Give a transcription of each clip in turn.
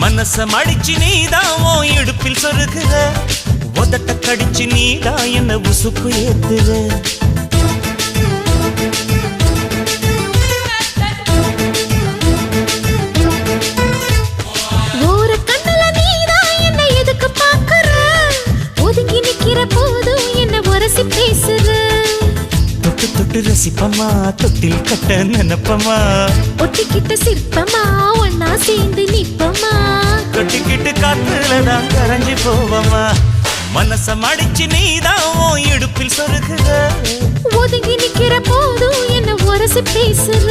மனசம் அடிச்சு நீதான் உன் இடுப்பில் சொருகுற, உதட்ட கடிச்சு நீதான் என்ன உசுப்பு ஏத்துற. ஓர கண்ணுல நீதான் என்ன எதுக்கு பாக்குற, ஒதுங்கி நிக்கிற போதும் என்ன உரசி பேசுற. தொட்டு தொட்டு ரசிப்பமா, தொட்டில் கட்ட நினைப்பமா, ஒட்டிக்கிட்ட சிற்பமா ஒன்னா சேர்ந்து நிப்பமா, தொட்டிக்கிட்டு காத்துலதான் கரைஞ்சு போவமா. மனசம் அடிச்சு நீதான் உன் இடுப்பில் சொருகுற, ஒதுங்கி நிக்கிற போதும் என்ன உரசி பேசுற.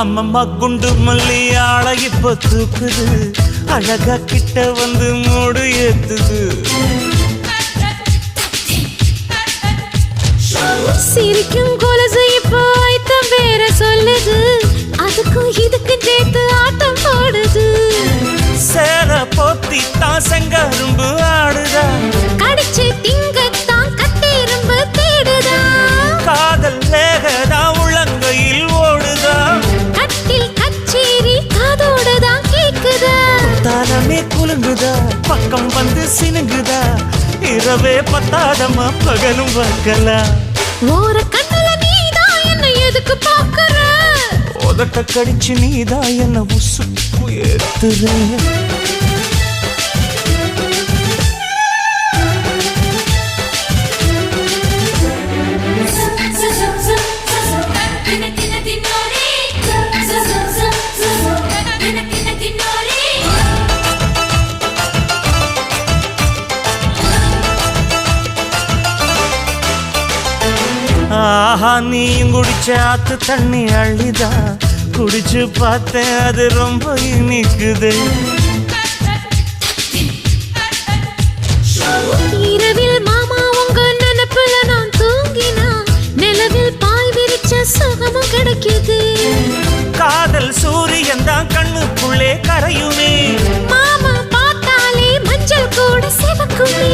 அம்மம்மா குண்டு மல்லி ஆள இப்ப தூக்குது, அழகா கிட்ட வந்து மூடு ஏத்துது. சிரிக்கும் கொலுசு இப்போ ஐத்தம் வேற சொல்லுது, அதுக்கும் இதுக்கும் சேர்த்து ஆட்டம் போடுது. சேல போத்தி தான் செங்கரும்பு ஆடுதா, கடிச்சு திங்கத்தான் கட்டெரும்பு தேடுதா. காதல் லேகதா உள்ளங்கையில் ஓடுதா, கட்டில் கச்சேரி காதோடுதான் கேக்குதா. தானமே குலுங்குதா, பக்கம் வந்து சினுங்குதா, இரவே பத்தாதமா பகலும் வக்கலா. ஓர கண்ணுல நீதான் என்ன எதுக்கு பாக்குற, உதட்ட கடிச்சு நீதான் என்ன உசுப்பு ஏத்துற. ஆஹா நீயும் குடிச்ச ஆத்து தண்ணி அள்ளிதா, குடிச்சு பார்த்தேன் அது ரொம்ப இனிக்குது. இரவில் மாமா உங்க நினைப்புல நான் தூங்கினா, நிலவில் பாய் விரிச்ச சுகமும் கிடைக்குது. காதல் சூரியன் தான் கண்ணுக்குள்ளே கரையுமே, மாமா பார்த்தாலே மஞ்சள் கூட சிவக்குமே.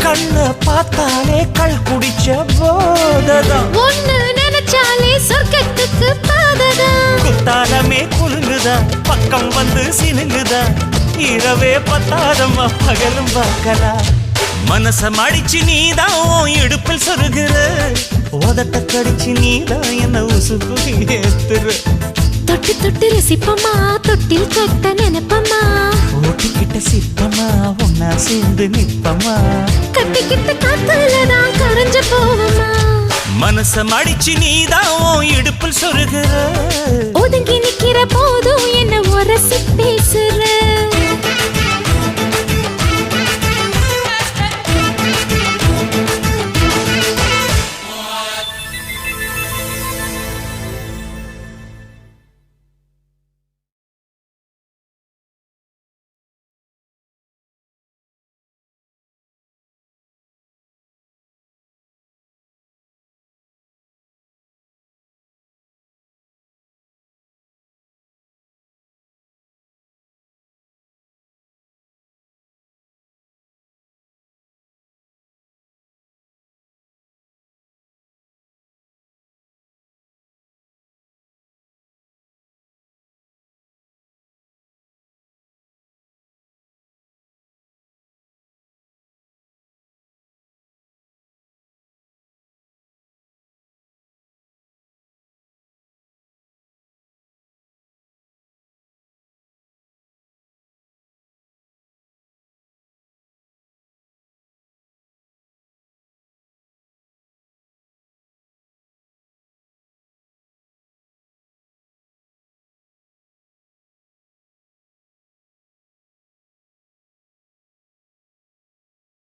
கண்ண பார்த்தாலே கள் குடிச்ச போததான், ஒண்ணு நினைச்சாலே சொர்க்கத்துக்கு பாததான். குத்தாலமே குலுங்குதா, பக்கம் வந்து சினுங்குதா, இரவே பத்தாதம்மா பகலும் பார்க்கலா. மனசம் அடிச்சு நீதான் உன் இடுப்பில் சொருகுற, உதட்ட கடிச்சு நீதான் என்ன உசுப்பு ஏத்துற. தொட்டு தொட்டு ரசிப்பமா, தொட்டில் கட்ட நினைப்பமா, ஓட்டிக்கிட்ட சிற்பமா ஒன்னா சேர்ந்து நிற்பமா, கட்டிக்கிட்ட காத்துலதான் கரைஞ்சு போவமா. மனசம் அடிச்சு நீதான் உன் இடுப்பில் சொருகுற, ஒதுங்கி நிக்கிற போதும் என்ன உரசி பேசுற.